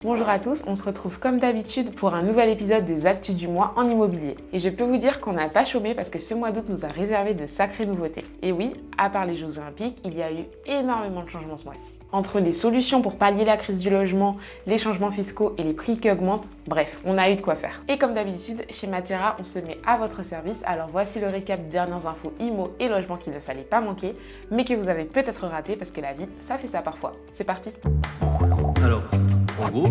Bonjour à tous, on se retrouve comme d'habitude pour un nouvel épisode des Actus du mois en immobilier. Et je peux vous dire qu'on n'a pas chômé parce que ce mois d'août nous a réservé de sacrées nouveautés. Et oui, à part les Jeux Olympiques, il y a eu énormément de changements ce mois-ci. Entre les solutions pour pallier la crise du logement, les changements fiscaux et les prix qui augmentent, bref, on a eu de quoi faire. Et comme d'habitude, chez Matera, on se met à votre service. Alors voici le récap des dernières infos IMO et logement qu'il ne fallait pas manquer, mais que vous avez peut-être raté parce que la vie, ça fait ça parfois. C'est parti. Alors, en gros,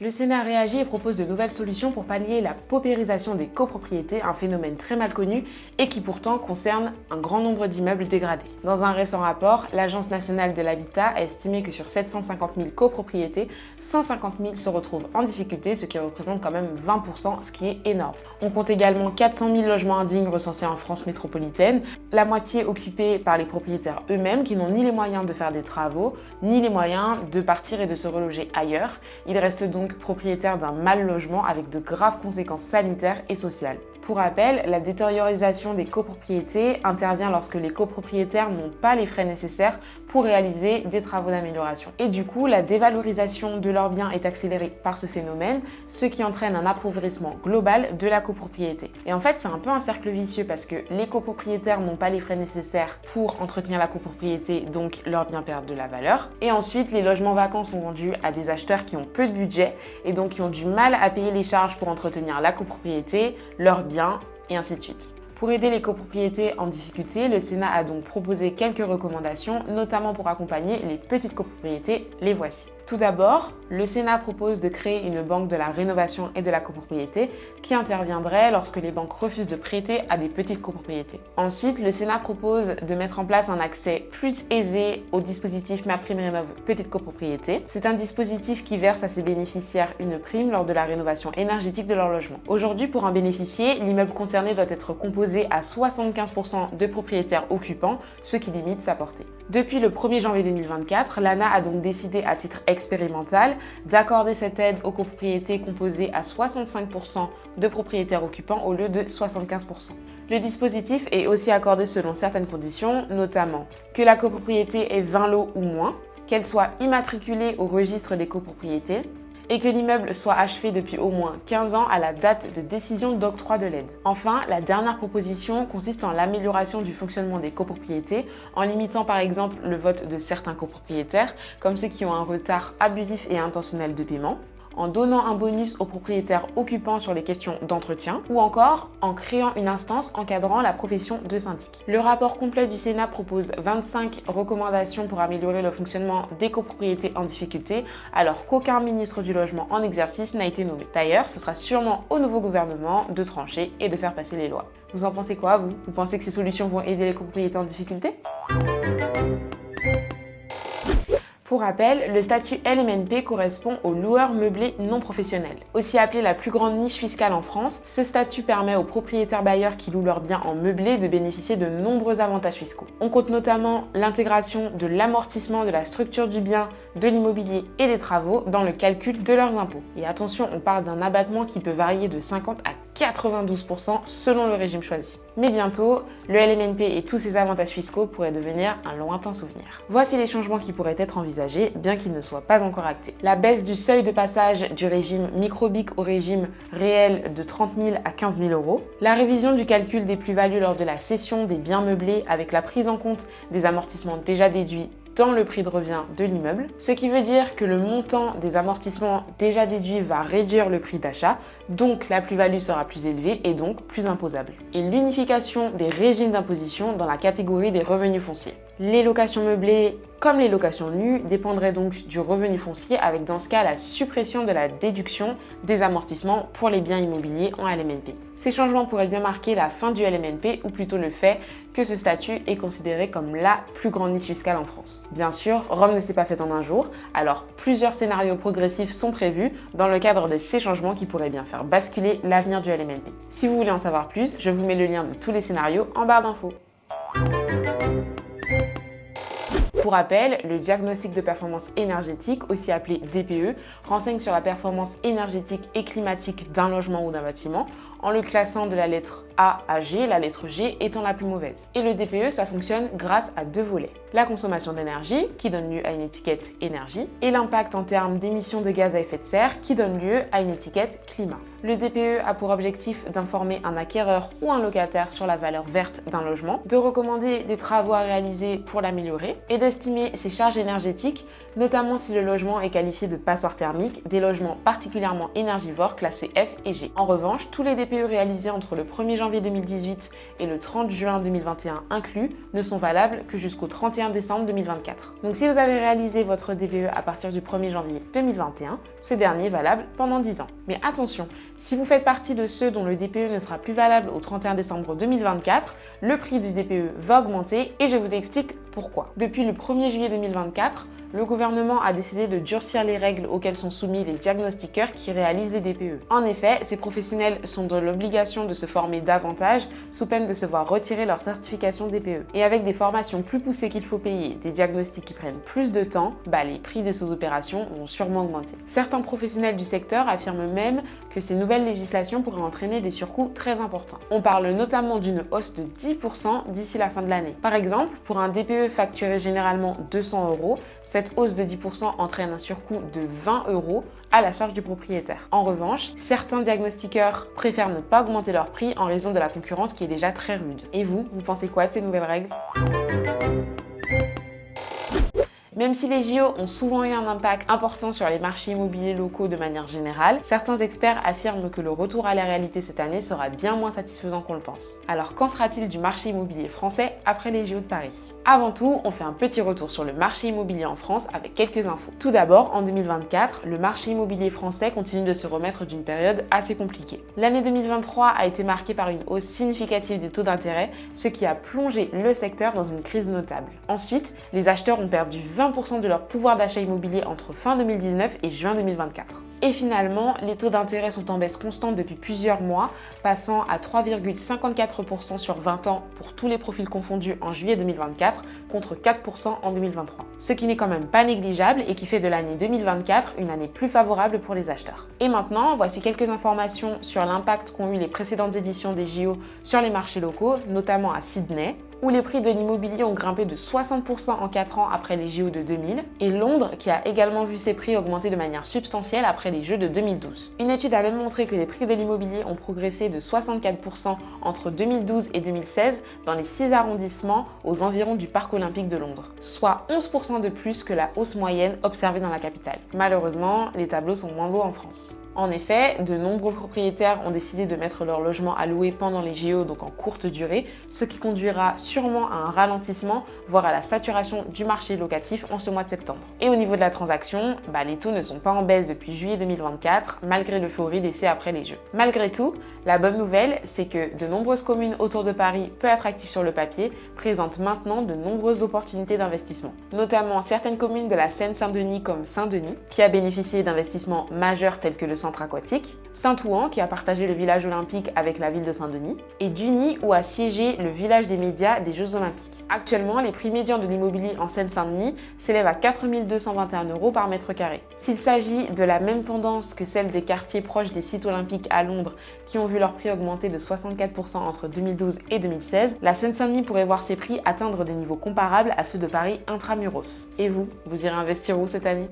Le Sénat réagit et propose de nouvelles solutions pour pallier la paupérisation des copropriétés, un phénomène très mal connu et qui pourtant concerne un grand nombre d'immeubles dégradés. Dans un récent rapport, l'Agence nationale de l'habitat a estimé que sur 750 000 copropriétés, 150 000 se retrouvent en difficulté, ce qui représente quand même 20%, ce qui est énorme. On compte également 400 000 logements indignes recensés en France métropolitaine, la moitié occupée par les propriétaires eux-mêmes qui n'ont ni les moyens de faire des travaux, ni les moyens de partir et de se reloger ailleurs. Il reste donc propriétaire d'un mal logement avec de graves conséquences sanitaires et sociales. Pour rappel, la détériorisation des copropriétés intervient lorsque les copropriétaires n'ont pas les frais nécessaires pour réaliser des travaux d'amélioration. Et du coup, la dévalorisation de leurs biens est accélérée par ce phénomène, ce qui entraîne un appauvrissement global de la copropriété. Et en fait, c'est un peu un cercle vicieux parce que les copropriétaires n'ont pas les frais nécessaires pour entretenir la copropriété, donc leurs biens perdent de la valeur. Et ensuite, les logements vacants sont vendus à des acheteurs qui ont peu de budget et donc qui ont du mal à payer les charges pour entretenir la copropriété, leurs biens et ainsi de suite. Pour aider les copropriétés en difficulté, le Sénat a donc proposé quelques recommandations, notamment pour accompagner les petites copropriétés. Les voici. Tout d'abord, le Sénat propose de créer une banque de la rénovation et de la copropriété qui interviendrait lorsque les banques refusent de prêter à des petites copropriétés. Ensuite, le Sénat propose de mettre en place un accès plus aisé au dispositif MaPrimeRénov' Petite Copropriété. C'est un dispositif qui verse à ses bénéficiaires une prime lors de la rénovation énergétique de leur logement. Aujourd'hui, pour un bénéficier, l'immeuble concerné doit être composé à 75% de propriétaires occupants, ce qui limite sa portée. Depuis le 1er janvier 2024, l'ANA a donc décidé à titre expérimental d'accorder cette aide aux copropriétés composées à 65% de propriétaires occupants au lieu de 75%. Le dispositif est aussi accordé selon certaines conditions, notamment que la copropriété ait 20 lots ou moins, qu'elle soit immatriculée au registre des copropriétés, et que l'immeuble soit achevé depuis au moins 15 ans à la date de décision d'octroi de l'aide. Enfin, la dernière proposition consiste en l'amélioration du fonctionnement des copropriétés en limitant par exemple le vote de certains copropriétaires, comme ceux qui ont un retard abusif et intentionnel de paiement, en donnant un bonus aux propriétaires occupants sur les questions d'entretien, ou encore en créant une instance encadrant la profession de syndic. Le rapport complet du Sénat propose 25 recommandations pour améliorer le fonctionnement des copropriétés en difficulté, alors qu'aucun ministre du logement en exercice n'a été nommé. D'ailleurs, ce sera sûrement au nouveau gouvernement de trancher et de faire passer les lois. Vous en pensez quoi, vous ? Vous pensez que ces solutions vont aider les copropriétés en difficulté ? Pour rappel, le statut LMNP correspond aux loueurs meublés non professionnels. Aussi appelé la plus grande niche fiscale en France, ce statut permet aux propriétaires bailleurs qui louent leurs biens en meublé de bénéficier de nombreux avantages fiscaux. On compte notamment l'intégration de l'amortissement de la structure du bien, de l'immobilier et des travaux dans le calcul de leurs impôts. Et attention, on parle d'un abattement qui peut varier de 50 à 92% selon le régime choisi. Mais bientôt, le LMNP et tous ses avantages fiscaux pourraient devenir un lointain souvenir. Voici les changements qui pourraient être envisagés, bien qu'ils ne soient pas encore actés. La baisse du seuil de passage du régime microbique au régime réel de 30 000 à 15 000 euros. La révision du calcul des plus-values lors de la cession des biens meublés avec la prise en compte des amortissements déjà déduits dans le prix de revient de l'immeuble, ce qui veut dire que le montant des amortissements déjà déduits va réduire le prix d'achat, donc la plus-value sera plus élevée et donc plus imposable. Et l'unification des régimes d'imposition dans la catégorie des revenus fonciers. Les locations meublées, comme les locations nues, dépendraient donc du revenu foncier avec dans ce cas la suppression de la déduction des amortissements pour les biens immobiliers en LMNP. Ces changements pourraient bien marquer la fin du LMNP ou plutôt le fait que ce statut est considéré comme la plus grande niche fiscale en France. Bien sûr, Rome ne s'est pas faite en un jour, alors plusieurs scénarios progressifs sont prévus dans le cadre de ces changements qui pourraient bien faire basculer l'avenir du LMNP. Si vous voulez en savoir plus, je vous mets le lien de tous les scénarios en barre d'infos. Pour rappel, le diagnostic de performance énergétique, aussi appelé DPE, renseigne sur la performance énergétique et climatique d'un logement ou d'un bâtiment en le classant de la lettre A à G, la lettre G étant la plus mauvaise. Et le DPE, ça fonctionne grâce à deux volets. La consommation d'énergie, qui donne lieu à une étiquette énergie, et l'impact en termes d'émissions de gaz à effet de serre, qui donne lieu à une étiquette climat. Le DPE a pour objectif d'informer un acquéreur ou un locataire sur la valeur verte d'un logement, de recommander des travaux à réaliser pour l'améliorer et d'estimer ses charges énergétiques, notamment si le logement est qualifié de passoire thermique, des logements particulièrement énergivores classés F et G. En revanche, tous les DPE réalisés entre le 1er janvier 2018 et le 30 juin 2021 inclus ne sont valables que jusqu'au 31 décembre 2024. Donc si vous avez réalisé votre DPE à partir du 1er janvier 2021, ce dernier est valable pendant 10 ans. Mais attention, si vous faites partie de ceux dont le DPE ne sera plus valable au 31 décembre 2024, le prix du DPE va augmenter et je vous explique pourquoi. Depuis le 1er juillet 2024, le gouvernement a décidé de durcir les règles auxquelles sont soumis les diagnostiqueurs qui réalisent les DPE. En effet, ces professionnels sont dans l'obligation de se former davantage sous peine de se voir retirer leur certification DPE. Et avec des formations plus poussées qu'il faut payer, des diagnostics qui prennent plus de temps, les prix de ces opérations vont sûrement augmenter. Certains professionnels du secteur affirment même que ces nouvelles législations pourraient entraîner des surcoûts très importants. On parle notamment d'une hausse de 10% d'ici la fin de l'année. Par exemple, pour un DPE facturé généralement 200 €, cette hausse de 10% entraîne un surcoût de 20 € à la charge du propriétaire. En revanche, certains diagnostiqueurs préfèrent ne pas augmenter leur prix en raison de la concurrence qui est déjà très rude. Et vous pensez quoi de ces nouvelles règles ? Même si les JO ont souvent eu un impact important sur les marchés immobiliers locaux de manière générale, certains experts affirment que le retour à la réalité cette année sera bien moins satisfaisant qu'on le pense. Alors qu'en sera-t-il du marché immobilier français après les JO de Paris ? Avant tout, on fait un petit retour sur le marché immobilier en France avec quelques infos. Tout d'abord, en 2024, le marché immobilier français continue de se remettre d'une période assez compliquée. L'année 2023 a été marquée par une hausse significative des taux d'intérêt, ce qui a plongé le secteur dans une crise notable. Ensuite, les acheteurs ont perdu 20% de leur pouvoir d'achat immobilier entre fin 2019 et juin 2024. Et finalement, les taux d'intérêt sont en baisse constante depuis plusieurs mois, passant à 3,54% sur 20 ans pour tous les profils confondus en juillet 2024 contre 4% en 2023. Ce qui n'est quand même pas négligeable et qui fait de l'année 2024 une année plus favorable pour les acheteurs. Et maintenant, voici quelques informations sur l'impact qu'ont eu les précédentes éditions des JO sur les marchés locaux, notamment à Sydney, où les prix de l'immobilier ont grimpé de 60% en 4 ans après les JO de 2000, et Londres qui a également vu ses prix augmenter de manière substantielle après les Jeux de 2012. Une étude a même montré que les prix de l'immobilier ont progressé de 64% entre 2012 et 2016 dans les 6 arrondissements aux environs du Parc olympique de Londres, soit 11% de plus que la hausse moyenne observée dans la capitale. Malheureusement, les tableaux sont moins beaux en France. En effet, de nombreux propriétaires ont décidé de mettre leur logement à louer pendant les JO, donc en courte durée, ce qui conduira sûrement à un ralentissement, voire à la saturation du marché locatif en ce mois de septembre. Et au niveau de la transaction, les taux ne sont pas en baisse depuis juillet 2024, malgré l'euphorie laissée après les Jeux. Malgré tout, la bonne nouvelle, c'est que de nombreuses communes autour de Paris, peu attractives sur le papier, présentent maintenant de nombreuses opportunités d'investissement. Notamment certaines communes de la Seine-Saint-Denis comme Saint-Denis, qui a bénéficié d'investissements majeurs tels que le centre aquatique, Saint-Ouen qui a partagé le village olympique avec la ville de Saint-Denis, et Duny où a siégé le village des médias des Jeux olympiques. Actuellement, les prix médians de l'immobilier en Seine-Saint-Denis s'élèvent à 4 221 € par mètre carré. S'il s'agit de la même tendance que celle des quartiers proches des sites olympiques à Londres qui ont vu leur prix augmenter de 64% entre 2012 et 2016, la Seine-Saint-Denis pourrait voir ses prix atteindre des niveaux comparables à ceux de Paris intramuros. Et vous irez investir où cette année ?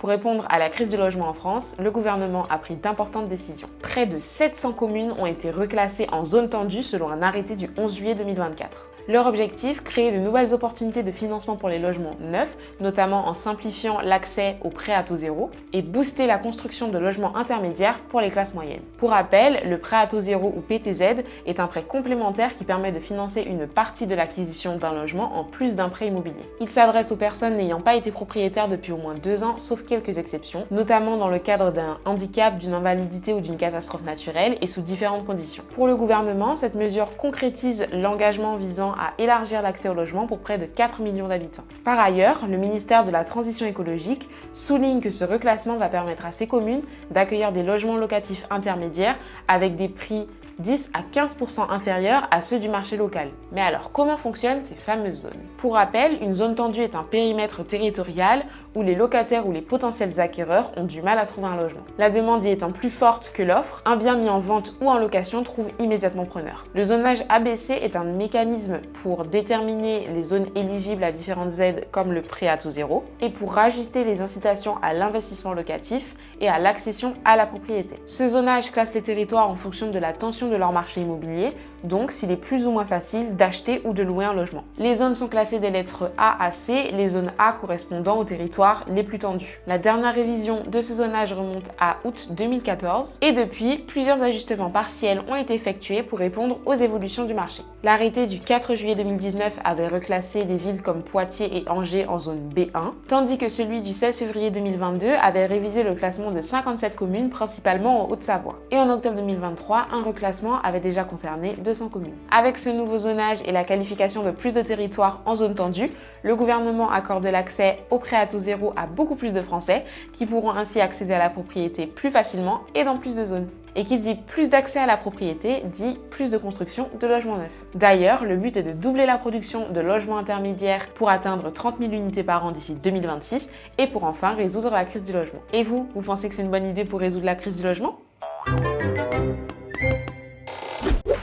Pour répondre à la crise du logement en France, le gouvernement a pris d'importantes décisions. Près de 700 communes ont été reclassées en zone tendue selon un arrêté du 11 juillet 2024. Leur objectif, créer de nouvelles opportunités de financement pour les logements neufs, notamment en simplifiant l'accès aux prêts à taux zéro, et booster la construction de logements intermédiaires pour les classes moyennes. Pour rappel, le prêt à taux zéro ou PTZ est un prêt complémentaire qui permet de financer une partie de l'acquisition d'un logement en plus d'un prêt immobilier. Il s'adresse aux personnes n'ayant pas été propriétaires depuis au moins 2 ans, sauf quelques exceptions, notamment dans le cadre d'un handicap, d'une invalidité ou d'une catastrophe naturelle et sous différentes conditions. Pour le gouvernement, cette mesure concrétise l'engagement visant à élargir l'accès au logement pour près de 4 millions d'habitants. Par ailleurs, le ministère de la Transition écologique souligne que ce reclassement va permettre à ces communes d'accueillir des logements locatifs intermédiaires avec des prix 10 à 15% inférieurs à ceux du marché local. Mais alors, comment fonctionnent ces fameuses zones? Pour rappel, une zone tendue est un périmètre territorial où les locataires ou les potentiels acquéreurs ont du mal à trouver un logement. La demande y étant plus forte que l'offre, un bien mis en vente ou en location trouve immédiatement preneur. Le zonage ABC est un mécanisme pour déterminer les zones éligibles à différentes aides comme le prêt à taux zéro et pour rajuster les incitations à l'investissement locatif et à l'accession à la propriété. Ce zonage classe les territoires en fonction de la tension de leur marché immobilier, donc s'il est plus ou moins facile d'acheter ou de louer un logement. Les zones sont classées des lettres A à C, les zones A correspondant aux territoires les plus tendus. La dernière révision de ce zonage remonte à août 2014 et depuis, plusieurs ajustements partiels ont été effectués pour répondre aux évolutions du marché. L'arrêté du 4 juillet 2019 avait reclassé des villes comme Poitiers et Angers en zone B1, tandis que celui du 16 février 2022 avait révisé le classement de 57 communes, principalement en Haute-Savoie. Et en octobre 2023, un reclassement avait déjà concerné 200 communes. Avec ce nouveau zonage et la qualification de plus de territoires en zone tendue, le gouvernement accorde l'accès au prêt à taux zéro à beaucoup plus de Français qui pourront ainsi accéder à la propriété plus facilement et dans plus de zones. Et qui dit plus d'accès à la propriété, dit plus de construction de logements neufs. D'ailleurs, le but est de doubler la production de logements intermédiaires pour atteindre 30 000 unités par an d'ici 2026 et pour enfin résoudre la crise du logement. Et vous pensez que c'est une bonne idée pour résoudre la crise du logement?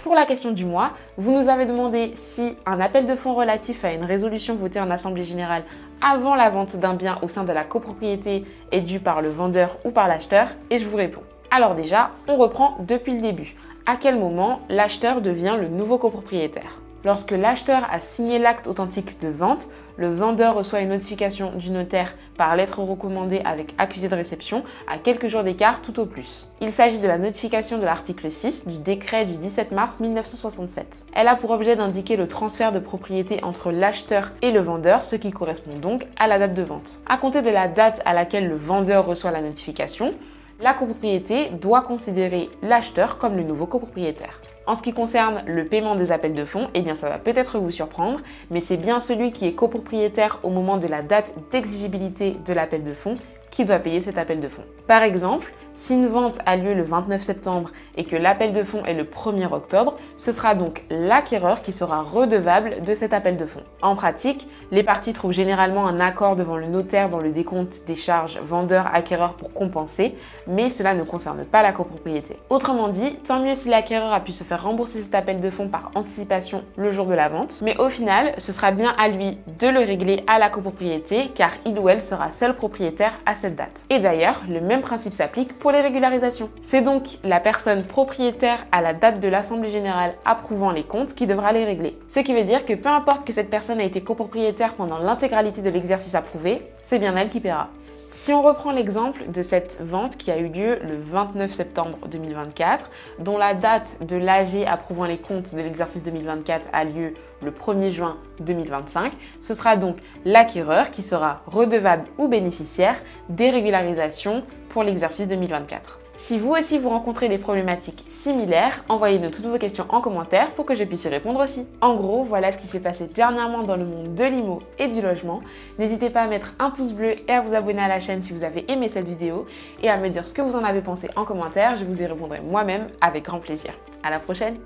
Pour la question du mois, vous nous avez demandé si un appel de fonds relatif à une résolution votée en Assemblée générale avant la vente d'un bien au sein de la copropriété est dû par le vendeur ou par l'acheteur, et je vous réponds. Alors déjà, on reprend depuis le début. À quel moment l'acheteur devient le nouveau copropriétaire? Lorsque l'acheteur a signé l'acte authentique de vente, le vendeur reçoit une notification du notaire par lettre recommandée avec accusé de réception à quelques jours d'écart tout au plus. Il s'agit de la notification de l'article 6 du décret du 17 mars 1967. Elle a pour objet d'indiquer le transfert de propriété entre l'acheteur et le vendeur, ce qui correspond donc à la date de vente. À compter de la date à laquelle le vendeur reçoit la notification, la copropriété doit considérer l'acheteur comme le nouveau copropriétaire. En ce qui concerne le paiement des appels de fonds, eh bien ça va peut-être vous surprendre, mais c'est bien celui qui est copropriétaire au moment de la date d'exigibilité de l'appel de fonds qui doit payer cet appel de fonds. Par exemple, si une vente a lieu le 29 septembre et que l'appel de fonds est le 1er octobre, ce sera donc l'acquéreur qui sera redevable de cet appel de fonds. En pratique, les parties trouvent généralement un accord devant le notaire dans le décompte des charges vendeur-acquéreur pour compenser, mais cela ne concerne pas la copropriété. Autrement dit, tant mieux si l'acquéreur a pu se faire rembourser cet appel de fonds par anticipation le jour de la vente, mais au final, ce sera bien à lui de le régler à la copropriété car il ou elle sera seul propriétaire à cette date. Et d'ailleurs, le même principe s'applique pour les régularisations. C'est donc la personne propriétaire à la date de l'Assemblée générale approuvant les comptes qui devra les régler. Ce qui veut dire que peu importe que cette personne ait été copropriétaire pendant l'intégralité de l'exercice approuvé, c'est bien elle qui paiera. Si on reprend l'exemple de cette vente qui a eu lieu le 29 septembre 2024, dont la date de l'AG approuvant les comptes de l'exercice 2024 a lieu le 1er juin 2025, ce sera donc l'acquéreur qui sera redevable ou bénéficiaire des régularisations pour l'exercice 2024. Si vous aussi vous rencontrez des problématiques similaires, envoyez-nous toutes vos questions en commentaire pour que je puisse y répondre aussi. En gros, voilà ce qui s'est passé dernièrement dans le monde de l'IMO et du logement. N'hésitez pas à mettre un pouce bleu et à vous abonner à la chaîne si vous avez aimé cette vidéo et à me dire ce que vous en avez pensé en commentaire, je vous y répondrai moi-même avec grand plaisir. À la prochaine!